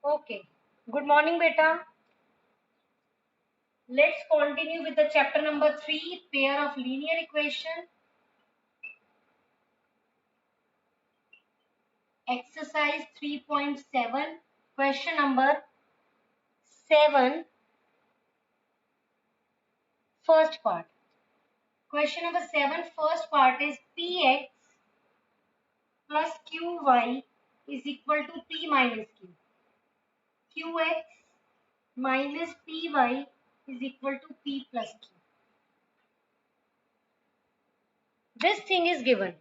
Okay. Good morning, beta. Let's continue with the chapter number 3, pair of linear equation. Exercise 3.7, question number 7, first part. Question number 7, first part is Px plus Qy is equal to P minus Q. Qx minus Py is equal to P plus Q. This thing is given.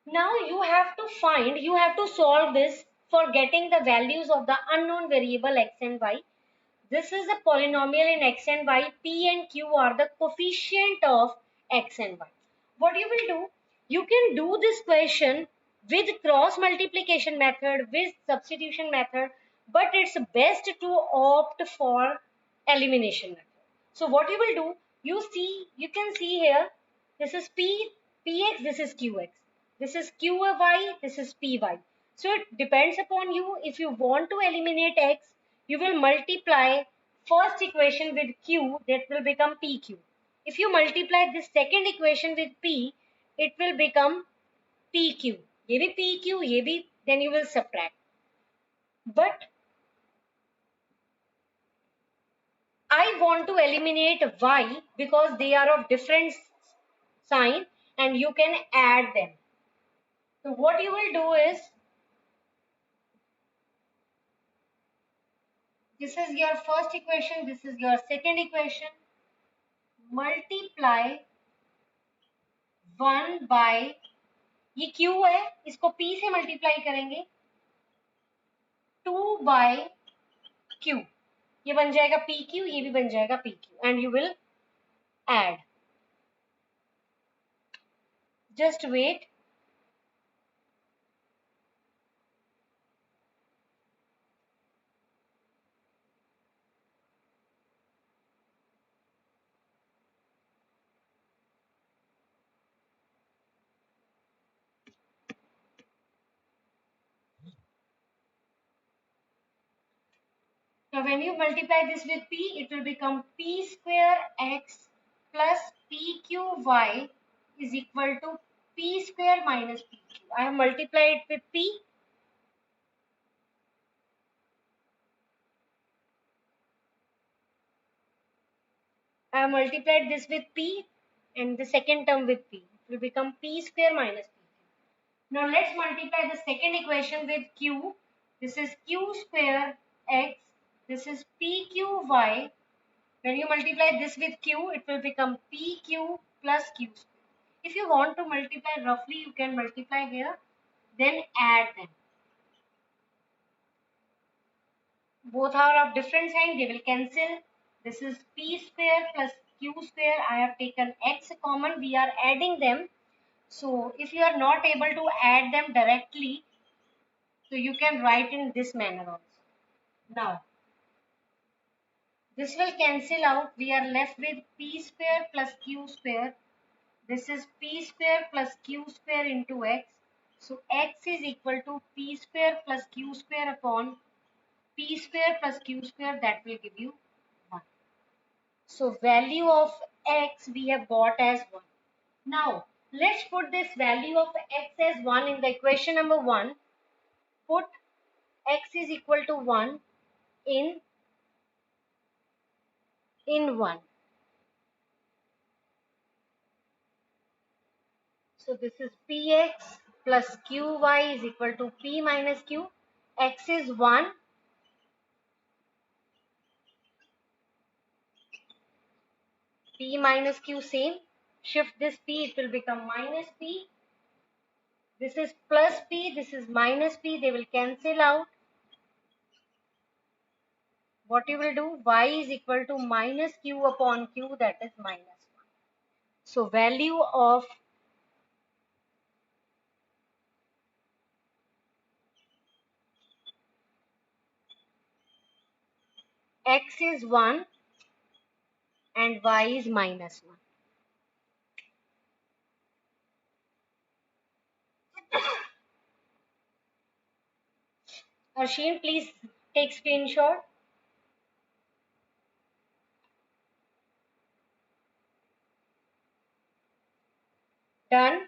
Now you have to solve this for getting the values of the unknown variable x and y. This is a polynomial in x and y. P and Q are the coefficient of x and y. What you will do, you can do this question with cross multiplication method, with substitution method, but it's best to opt for elimination method. So what you will do, you can see here, this is px, this is qx, this is qy, this is py. So it depends upon you. If you want to eliminate x, you will multiply first equation with q, that will become pq. If you multiply this second equation with p, it will become pq. ये भी pq, ये भी, then you will subtract. But I want to eliminate y because they are of different sign and you can add them. So what you will do is, this is your first equation, this is your second equation, multiply 1 by, ये q है, इसको p से multiply करेंगे, 2 by q, ये बन जाएगा pq, ये भी बन जाएगा pq, and you will add. Just wait. Now when you multiply this with p, it will become p square x plus pqy is equal to p square minus pq. I have multiplied with p. I have multiplied this with p and the second term with p. It will become p square minus pq. Now let's multiply the second equation with q. This is q square x. This is pqy. When you multiply this with q, it will become pq plus q square. If you want to multiply roughly, you can multiply here, then add them. Both are of different sign, they will cancel. This is p square plus q square. I have taken x common, we are adding them. So if you are not able to add them directly, so you can write in this manner also. Now, this will cancel out. We are left with p square plus q square. This is p square plus q square into x. So x is equal to p square plus q square upon p square plus q square, that will give you 1. So value of x we have got as 1. Now let's put this value of x as 1 in the equation number 1. Put x is equal to 1 in 1. So this is px plus qy is equal to p minus q. X is 1. P minus q same. Shift this p, it will become minus p. This is plus p, this is minus p. They will cancel out. What you will do? Y is equal to minus q upon q, that is minus 1. So value of x is 1 and y is minus 1. Arsheen, please take screenshot. Done.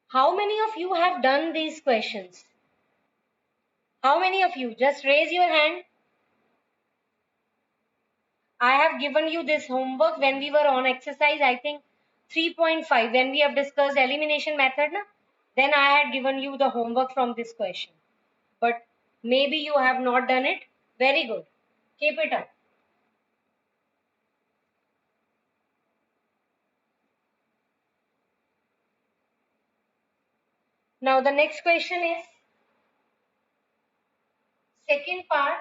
How many of you have done these questions? How many of you? Just raise your hand. I have given you this homework when we were on exercise, I think 3.5, when we have discussed elimination method. Na? Then I had given you the homework from this question. But maybe you have not done it. Very good. Keep it up. Now the next question is second part.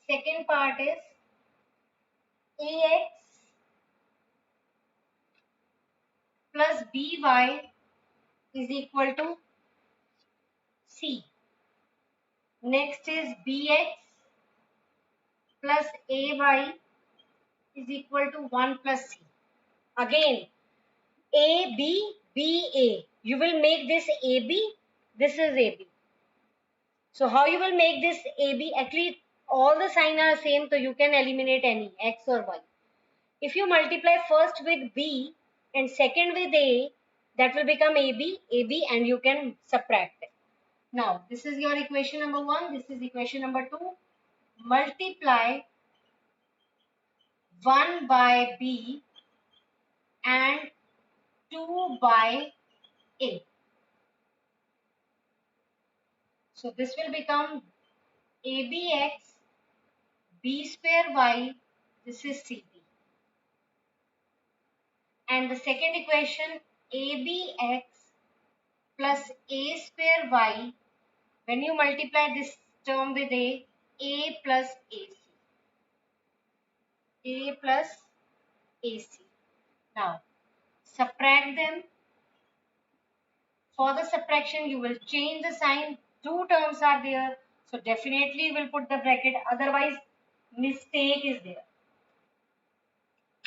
Second part is ax plus by is equal to c. Next is bx plus ay is equal to 1 plus c. Again, a, B, B, A. You will make this AB. This is AB. So how you will make this AB? Actually, all the signs are same, so you can eliminate any X or Y. If you multiply first with B and second with A, that will become AB, AB, and you can subtract it. Now, this is your equation number 1. This is equation number 2. Multiply 1 by B and 2 by A. So this will become ABX B square Y, this is CB. And the second equation ABX plus A square Y, when you multiply this term with A plus AC. A plus AC. Now, subtract them. For the subtraction, you will change the sign. Two terms are there. So definitely you will put the bracket. Otherwise, mistake is there.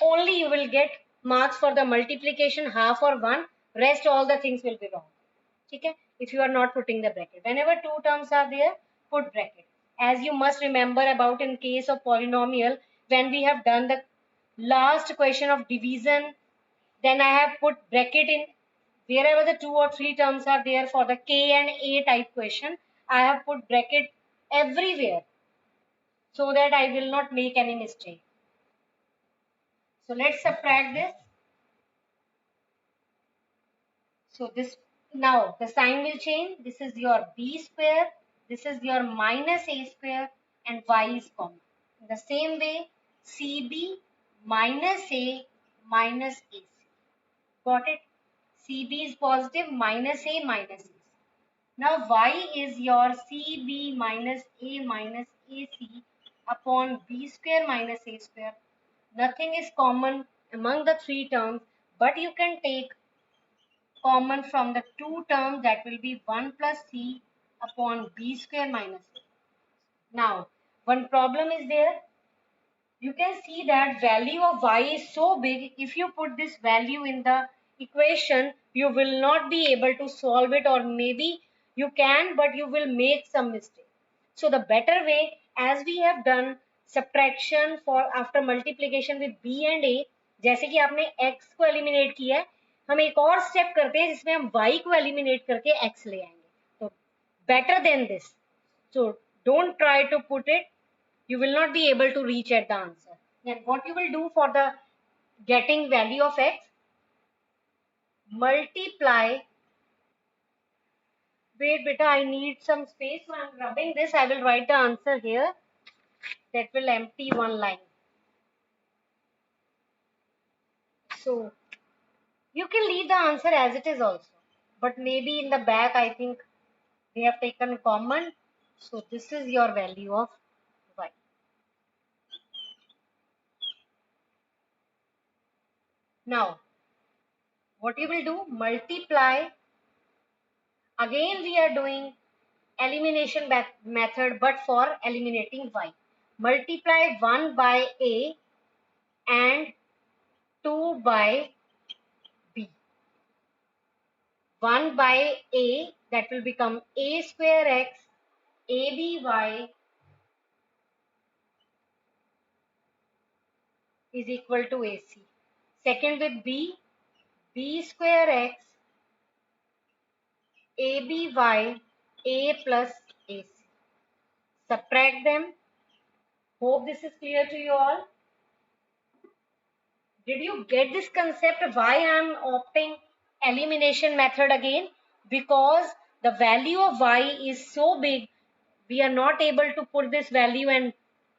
Only you will get marks for the multiplication, half or 1. Rest all the things will be wrong. Okay? If you are not putting the bracket. Whenever two terms are there, put bracket. As you must remember about in case of polynomial, when we have done the last question of division, then I have put bracket in wherever the 2 or 3 terms are there for the K and A type question. I have put bracket everywhere so that I will not make any mistake. So let's subtract this. So this, now the sign will change. This is your B square. This is your minus A square, and Y is common. In the same way, CB minus A minus AC. Got it? CB is positive, minus A minus AC. Now Y is your CB minus A minus AC upon B square minus A square. Nothing is common among the three terms, but you can take common from the two terms, that will be 1 plus c upon b square minus a. Now, one problem is there. You can see that value of y is so big. If you put this value in the equation, you will not be able to solve it, or maybe you can, but you will make some mistake. So the better way, as we have done subtraction for after multiplication with b and a, जैसे कि आपने x को eliminate किया है, हम एक और step करते हैं जिसमें हम y को एलिमिनेट करके x ले आएंगे. तो better than this. So don't try to put it. You will not be able to reach at the answer. Then what you will do for the getting value of x? Multiply. Wait, beta, I need some space. So I'm rubbing this. I will write the answer here. That will empty one line. So you can leave the answer as it is also. But maybe in the back, I think they have taken common. So this is your value of y. Now, what you will do? Multiply. Again, we are doing elimination method, but for eliminating y. Multiply 1 by a and 2 by b. 1 by a, that will become a square x, aby is equal to ac. Second with b, b square x, aby, a plus ac. Subtract them. Hope this is clear to you all. Did you get this concept why I am opting elimination method again? Because the value of y is so big, we are not able to put this value, and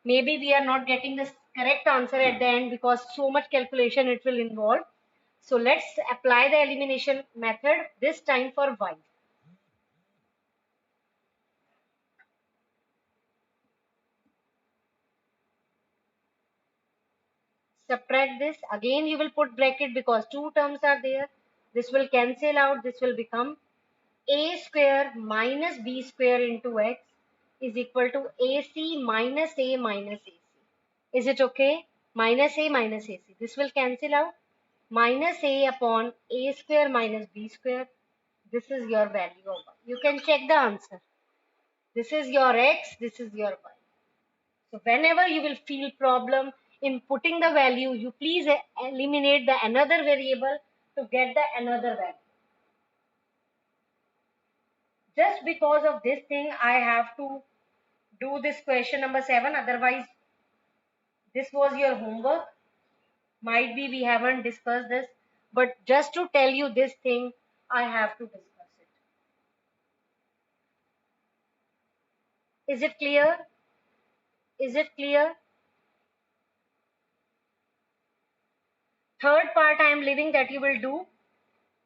maybe we are not getting the correct answer at the end because so much calculation it will involve. So let's apply the elimination method this time for y. Subtract this. Again you will put bracket because two terms are there. This will cancel out. This will become a square minus b square into x is equal to ac minus a minus ac. Is it okay? Minus a minus ac. This will cancel out. Minus a upon a square minus b square. This is your value of y. You can check the answer. This is your x. This is your y. So whenever you will feel problem in putting the value, you please eliminate the another variable to get the another value. Just because of this thing, I have to do this question number 7. Otherwise, this was your homework. Might be we haven't discussed this, but just to tell you this thing, I have to discuss it. Is it clear? Is it clear? Third part I am leaving that you will do.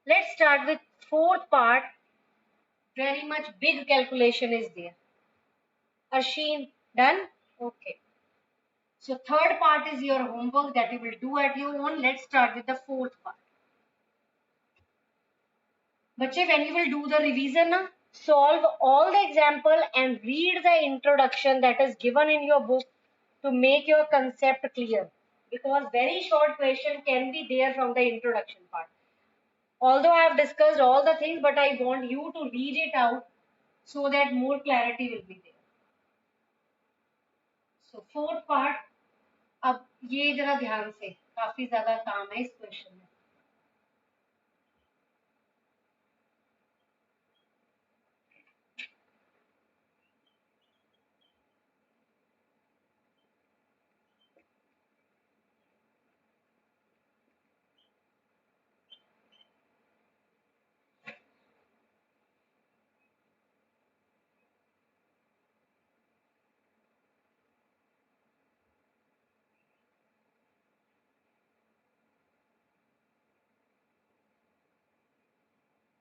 Let's start with fourth part. Very much big calculation is there. Asheen, done? Okay. So third part is your homework that you will do at your own. Let's start with the fourth part. Bache, when you will do the revision, solve all the example and read the introduction that is given in your book to make your concept clear. Because very short question can be there from the introduction part. Although I have discussed all the things, but I want you to read it out so that more clarity will be there. So fourth part, अब ये जरा ध्यान से, काफी ज्यादा काम है इस क्वेश्चन में.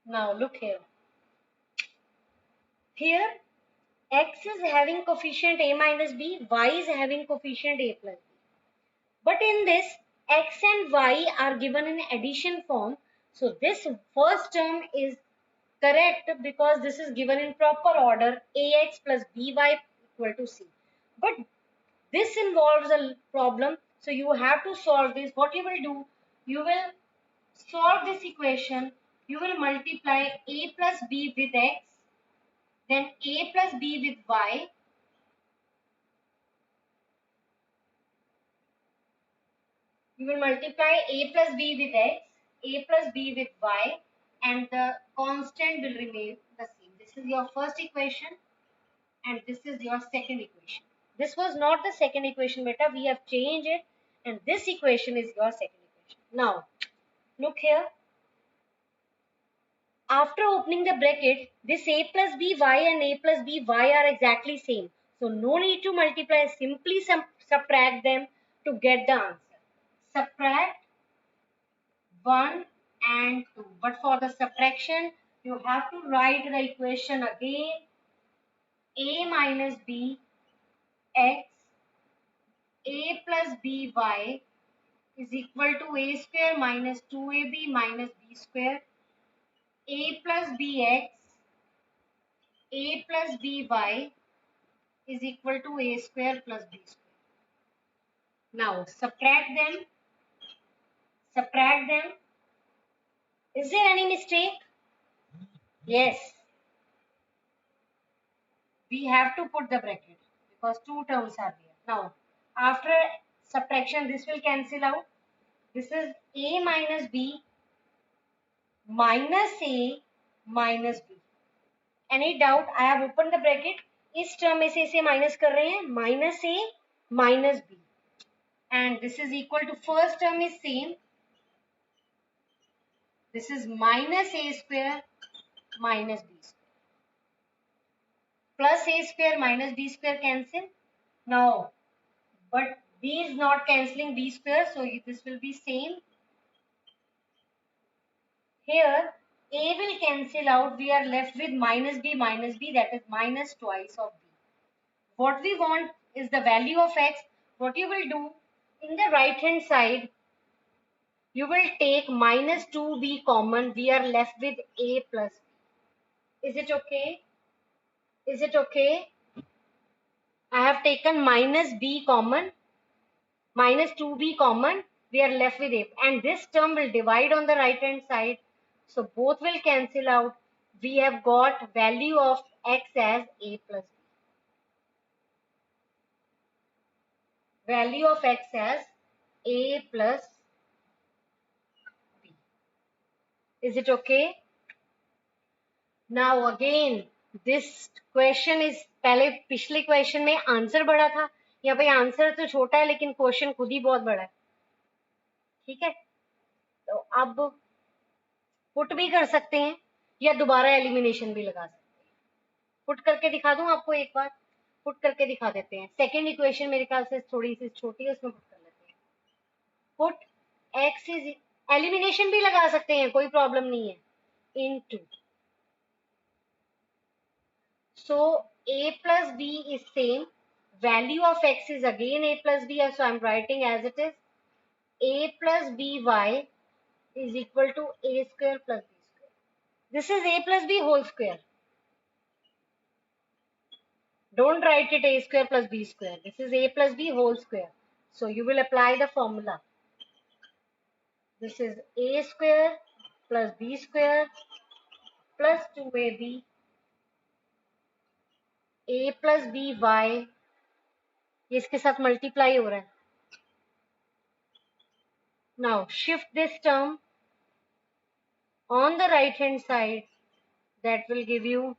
Now look here. Here x is having coefficient a minus b, y is having coefficient a plus b. But in this, x and y are given in addition form. So this first term is correct because this is given in proper order, ax plus by equal to c. But this involves a problem. So you have to solve this. What you will do, you will solve this equation. You will multiply a plus b with x, then a plus b with y. You will multiply a plus b with x, a plus b with y, and the constant will remain the same. This is your first equation and this is your second equation. This was not the second equation, beta. We have changed it and this equation is your second equation. Now, look here. After opening the bracket, this a plus by and a plus by are exactly same. So no need to multiply, simply subtract them to get the answer. Subtract 1 and 2. But for the subtraction, you have to write the equation again. A minus b x a plus by is equal to a square minus 2ab minus b square. A plus bx a plus by is equal to a square plus b square. Now subtract them. Subtract them. Is there any mistake? Yes. We have to put the bracket because two terms are there. Now, after subtraction, this will cancel out. This is a minus b minus a minus b. Any doubt? I have opened the bracket. इस term में से इसे minus कर रहे हैं, minus a minus b, and this is equal to first term is same. This is minus a square minus b square. Plus a square minus b square cancel. Now, but b is not cancelling b square, so this will be same. Here a will cancel out. We are left with minus b, that is minus twice of b. What we want is the value of x. What you will do, in the right hand side, you will take minus 2b common. We are left with a plus b. Is it okay? Is it okay? I have taken minus b common, minus 2b common. We are left with a. And this term will divide on the right hand side. So both will cancel out. We have got value of x as a plus b. Value of x as a plus b. Is it okay? Now again, this question is, पहले पिछले question में answer बड़ा था, यहाँ पे answer तो छोटा है लेकिन क्वेश्चन खुद ही बहुत बड़ा है. ठीक है, तो अब पुट भी कर सकते हैं या दोबारा एलिमिनेशन भी लगा सकते हैं. पुट करके दिखा दूं आपको एक बार. पुट करके दिखा देते हैं. सेकेंड इक्वेशन मेरे ख्याल से थोड़ी सी छोटी है, उसमें पुट कर लेते हैं. पुट एक्स इज, एलिमिनेशन भी लगा सकते हैं, कोई प्रॉब्लम नहीं है. Into, so a plus b is same. Value of x is again a plus b, so I'm writing as it is. A plus by is equal to a square plus b square. This is a plus b whole square. Don't write it a square plus b square. This is a plus b whole square. So you will apply the formula. This is a square plus b square plus 2ab. A plus by, ये इसके साथ multiply हो रहा है. Now shift this term on the right hand side. That will give you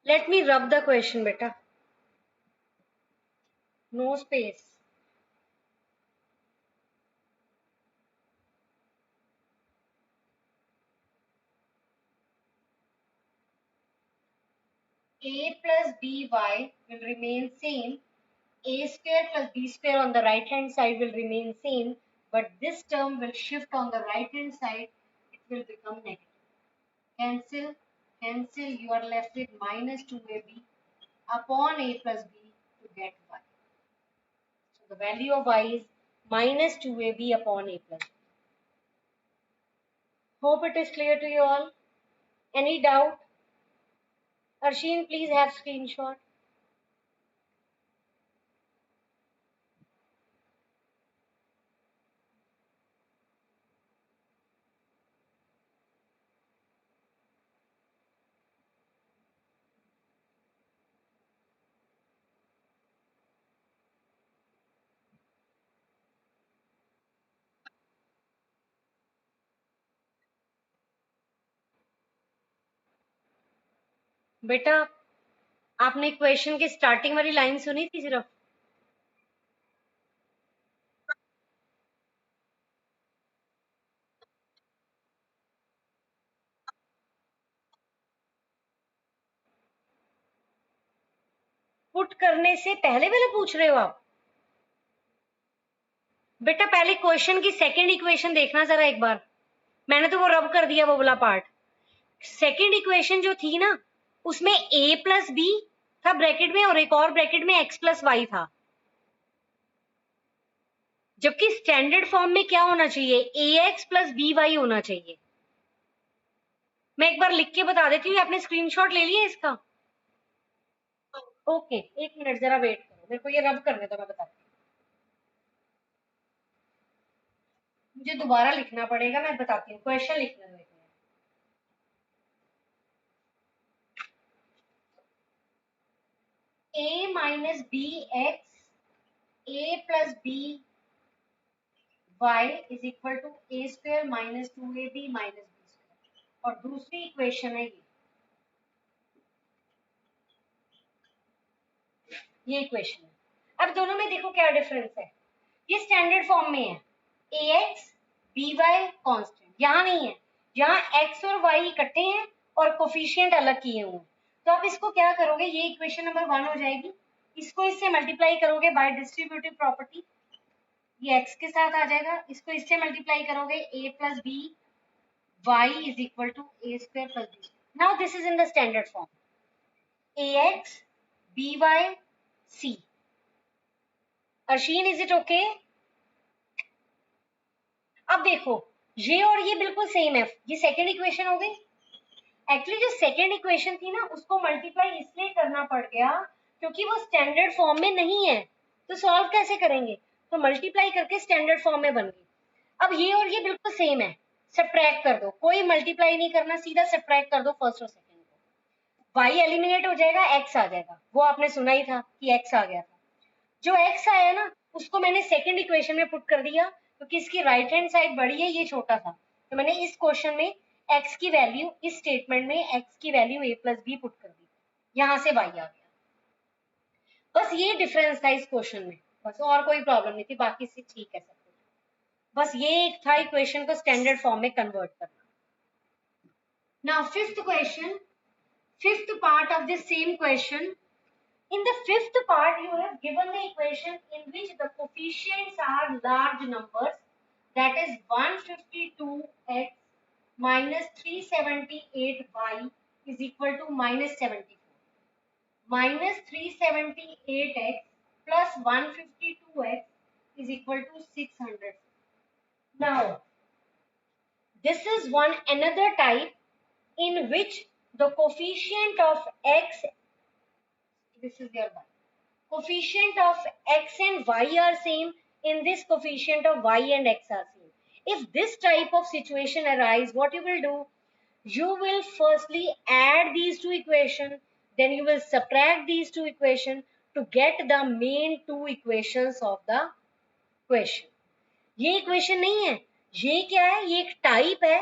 let me rub the question beta. No space. A plus by will remain same. A square plus b square on the right hand side will remain same, but this term will shift on the right hand side. It will become negative. Cancel, cancel. You are left with minus 2ab upon a plus b to get y. So the value of y is minus 2ab upon a plus b. Hope it is clear to you all. Any doubt? Arshin, please have screenshot. बेटा आपने question की starting वाली line सुनी थी सिर्फ? Put करने से पहले वाला पूछ रहे हो आप? बेटा पहले क्वेश्चन की सेकंड इक्वेशन देखना जरा एक बार. मैंने तो वो रब कर दिया वो वाला पार्ट. सेकंड इक्वेशन जो थी ना, उसमें a प्लस बी था ब्रैकेट में और एक और ब्रैकेट में x प्लस वाई था. जबकि स्टैंडर्ड फॉर्म में क्या होना चाहिए, ax प्लस by होना चाहिए। मैं एक बार लिख के बता देती हूँ, आपने स्क्रीनशॉट ले लिया इसका? ओके, एक मिनट जरा वेट करो, मेरे को ये रब करने दो, मैं बताती हूँ। मुझे दोबारा लिखना पड़ेगा, मैं बताती हूँ, क्वेश्चन लिखने दो एक मिनट। a minus b x a plus b y is equal to a square minus 2ab minus b square, और दूसरी इक्वेशन है ये इक्वेशन है। अब दोनों में देखो क्या डिफरेंस है, ये स्टैंडर्ड फॉर्म में है, ax by कांस्टेंट, यहाँ नहीं है, यहाँ x और y इकट्ठे हैं और कोफिशिएंट अलग किए हुए हैं। तो आप इसको क्या करोगे, ये इक्वेशन नंबर 1 हो जाएगी, इसको इससे मल्टीप्लाई करोगे बाय डिस्ट्रीब्यूटिव प्रॉपर्टी, ये x के साथ आ जाएगा, इसको इससे मल्टीप्लाई करोगे a plus b y is equal to a square plus b। Now this is in the standard form ax by c। Arsheen, is it okay? अब देखो, ये और ये बिल्कुल सेम है, ये सेकंड इक्वेशन हो गई। एक्चुअली जो सेकंड इक्वेशन थी ना, उसको मल्टीप्लाई इसलिए करना पड़ गया क्योंकि वो स्टैंडर्ड फॉर्म में नहीं है, तो सॉल्व कैसे करेंगे, तो मल्टीप्लाई करके स्टैंडर्ड फॉर्म में बन गई। अब ये और ये बिल्कुल सेम है, सब्ट्रैक्ट कर दो, कोई मल्टीप्लाई नहीं करना, सीधा सब्ट्रैक्ट कर दो फर्स्ट और सेकंड को, y एलिमिनेट हो जाएगा, x आ जाएगा, वो आपने सुना ही था कि x आ गया था। जो x आया ना, उसको मैंने सेकंड इक्वेशन में पुट कर दिया, क्योंकि इसकी राइट हैंड साइड बड़ी है, ये छोटा था, तो मैंने इस क्वेश्चन में x की वैल्यू, इस स्टेटमेंट में x की value a plus B put कर दी, यहाँ से y आ गया। बस ये डिफरेंस था इस क्वेश्चन में, बस, और कोई प्रॉब्लम नहीं थी, बाकी से ठीक है सब कुछ। बस ये एक था इक्वेशन को स्टैंडर्ड फॉर्म में कन्वर्ट करना। Now fifth question, fifth part of this same question. In the fifth part, you have given the equation in which the coefficients are large numbers, that is 152x minus 378y is equal to minus 74. Minus 378x plus 152x is equal to 600. Now, this is one another type in which the coefficient of x, this is your y, coefficient of x and y are same, in this coefficient of y and x are same. If this type of situation arise, what you will do, you will firstly add these two equations, then you will subtract these two equations to get the main two equations of the question. ये equation नहीं है, ये क्या है, ये एक type है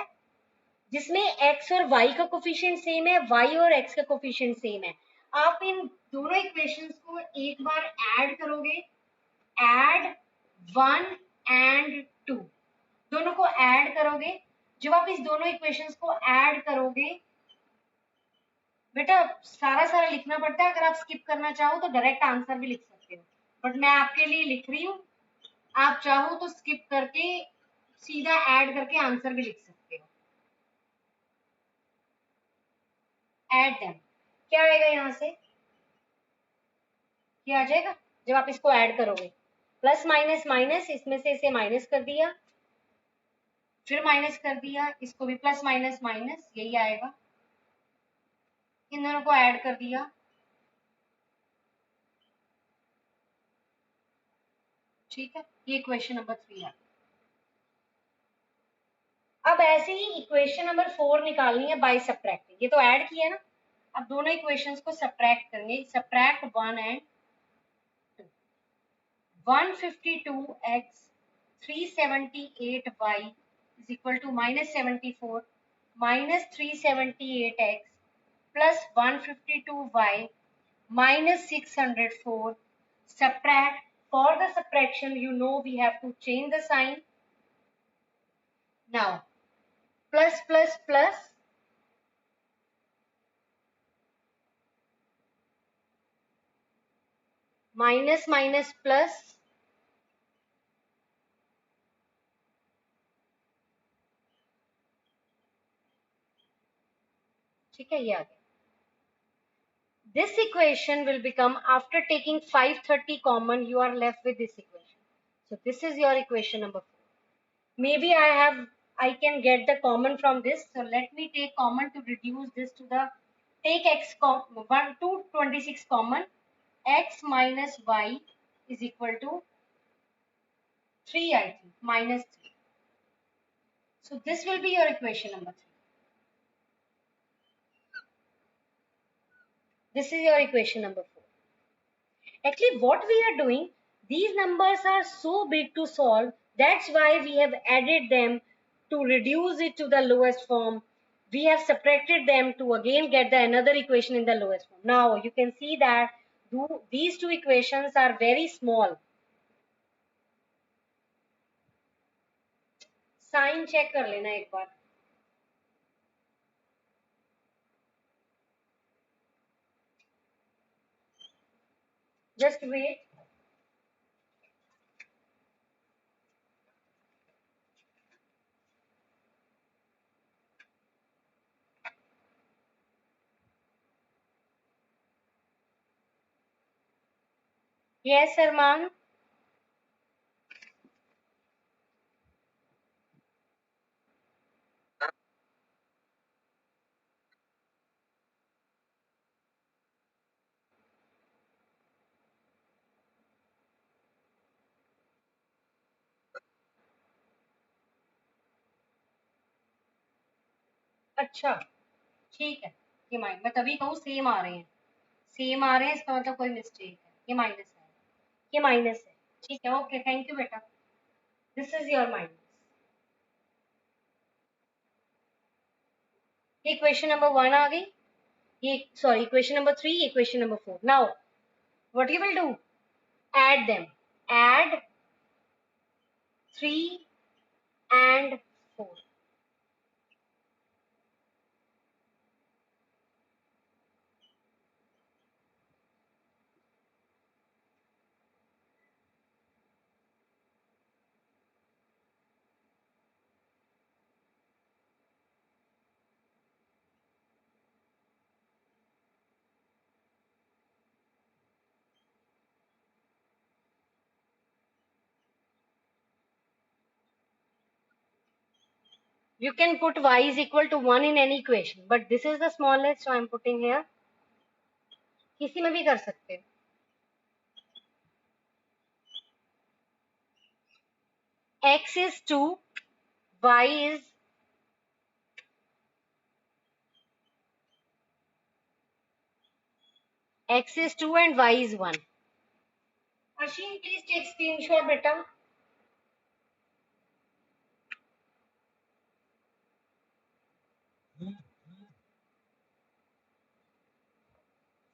जिसमें x और y का कोफिशिएंट सेम है, y और x का कोफिशिएंट सेम है। आप इन दोनों इक्वेशंस को एक बार ऐड करोगे, ऐड 1 एंड 2, दोनों को ऐड करोगे। जब आप इस दोनों इक्वेशंस को ऐड करोगे, बेटा सारा सारा लिखना पड़ता है, अगर आप स्किप करना चाहो तो डायरेक्ट आंसर भी लिख सकते हो, बट मैं आपके लिए लिख रही हूँ, आप चाहो तो स्किप करके सीधा ऐड करके आंसर भी लिख सकते हो। ऐड देम, क्या आएगा यहाँ से, क्या आ जाएगा जब आप इसको ऐड करोगे, प्लस माइनस माइनस, इसमें से इसे माइनस कर दिया, फिर माइनस कर दिया, इसको भी प्लस माइनस माइनस, यही आएगा, इन दोनों को ऐड कर दिया, ठीक है, ये इक्वेशन नंबर 3 है। अब ऐसे ही इक्वेशन नंबर 4 निकालनी है बाय सब्ट्रैक्टिंग, ये तो ऐड किया ना, अब दोनों इक्वेशंस को सब्ट्रैक्ट करेंगे, subtract 1 and 2, 152x 378y is equal to minus 74 minus 378x plus 152y minus 604. Subtract. For the subtraction, you know we have to change the sign. Now, plus plus plus minus minus plus ठीक है, ये आ गया। This equation will become, after taking 530 common, you are left with this equation. So this is your equation number 4. Maybe I can get the common from this. So let me take common to reduce this to the, take x 1 to 26 common. X minus y is equal to 3, I think, minus 3. So this will be your equation number 3. This is your equation number 4. Actually, what we are doing, these numbers are so big to solve. That's why we have added them to reduce it to the lowest form. We have subtracted them to again get the another equation in the lowest form. Now you can see that these two equations are very small. Sign check कर लेना एक बार. Just wait. Yes, Arman. अच्छा, ठीक है. ये minus, मैं तभी कहूँ सेम आ रहे हैं. सेम आ रहे हैं इसका मतलब कोई मिस्टेक है. ये माइनस है. ये माइनस है. ठीक है. ओके, थैंक यू बेटा. This is your minus. ये क्वेश्चन नंबर 1 आ गई. ये sorry, equation number 3, equation number 4. Now what you will do, add them. Add 3 and 4. You can put y is equal to 1 in any equation, but this is the smallest, so I am putting here. किसी में भी कर सकते हैं. X is 2, y is x is 2 and y is 1. Ashin, please take screenshot beta.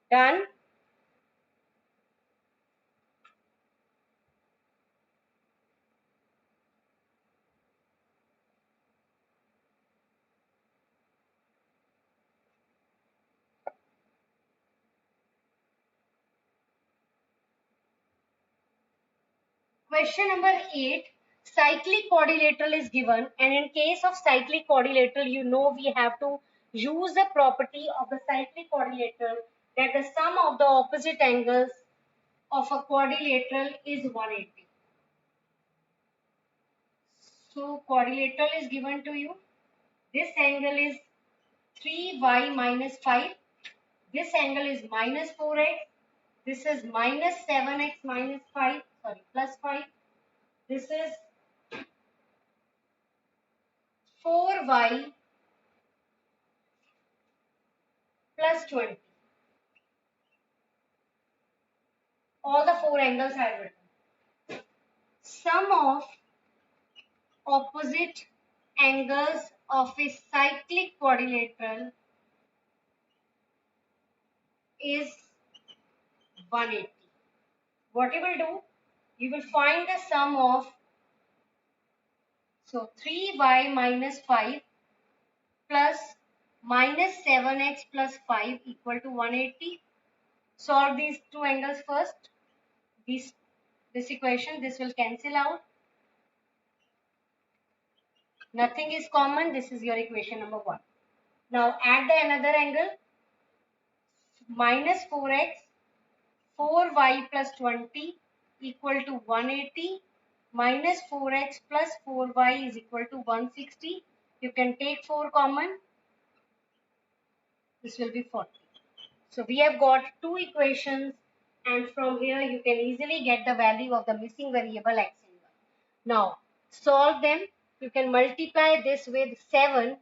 Done. Question number 8. Cyclic quadrilateral is given, and in case of cyclic quadrilateral, you know we have to use the property of the cyclic quadrilateral that the sum of the opposite angles of a quadrilateral is 180. So quadrilateral is given to you. This angle is 3y minus 5. This angle is minus 4x. This is minus 7x minus 5. Sorry, plus 5. This is 4y plus 20. All the four angles I have written. Sum of opposite angles of a cyclic quadrilateral is 180. What you will do, you will find the sum of, so 3y minus 5 plus minus 7x plus 5 equal to 180. Solve these two angles first. This equation, this will cancel out. Nothing is common. This is your equation number 1. Now add the another angle. Minus 4x, 4y plus 20 equal to 180. minus 4x plus 4y is equal to 160. You can take 4 common. This will be 40. So we have got two equations, and from here you can easily get the value of the missing variable x and y. Now solve them. You can multiply this with 7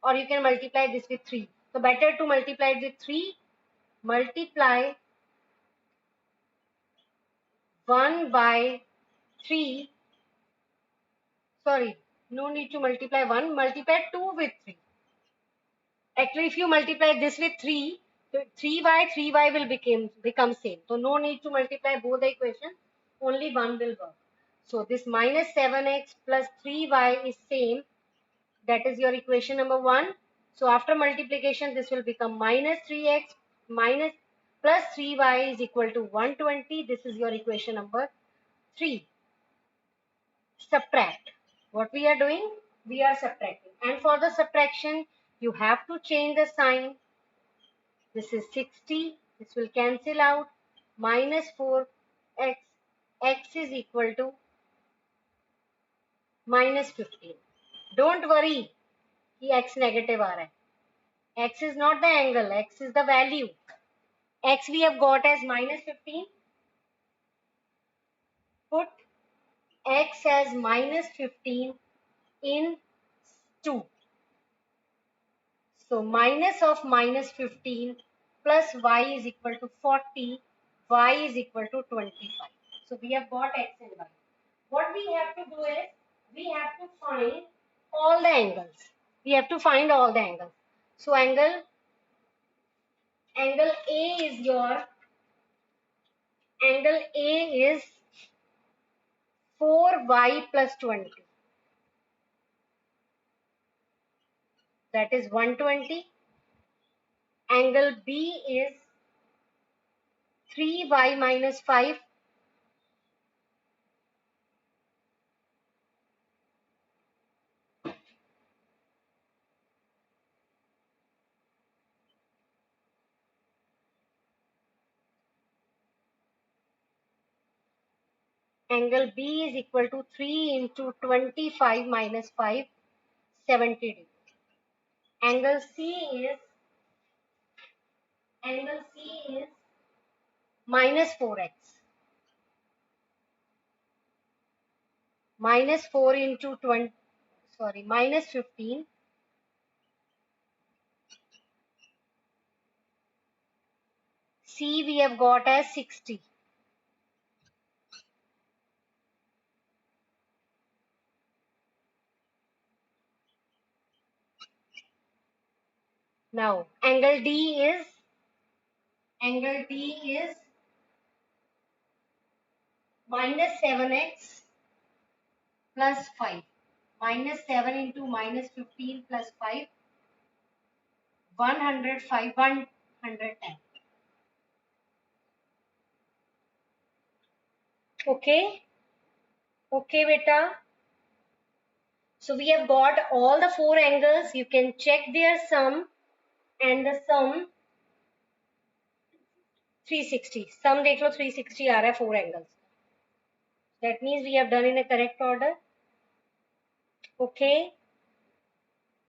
or you can multiply this with 3. So better to multiply it with 3. Multiply 1 by 3. Sorry, no need to multiply 1. Multiply 2 with 3. Actually, if you multiply this with 3, so 3y will become same. So no need to multiply both the equations. Only one will work. So this minus 7x plus 3y is same. That is your equation number 1. So after multiplication, this will become minus 3x minus plus 3y is equal to 120. This is your equation number 3. Subtract. What we are doing? We are subtracting. And for the subtraction, you have to change the sign. This is 60. This will cancel out. Minus 4x. X is equal to minus 15. Don't worry कि x negative आ रहा है. X is not the angle. X is the value. X we have got as minus 15. Put x as minus 15 in 2. So minus of minus 15 plus y is equal to 40. Y is equal to 25. So we have got x and y. What we have to do is we have to find all the angles. We have to find all the angles. So angle A is your angle A is 4y plus 20. That is 120. Angle B is 3y minus 5. Angle B is equal to 3 into 25 minus 5, 70 degrees. Angle C is minus 4x. Minus 4 into 20, sorry, minus 15. C we have got as 60. Now angle D is minus 7x plus 5. Minus 7 into minus 15 plus 5. 105, 110. Okay. Okay, beta. So we have got all the 4 angles. You can check their sum, and the sum 360. Sum dekh lo 360 aa raha hai 4 angles. That means we have done in a correct order. Okay.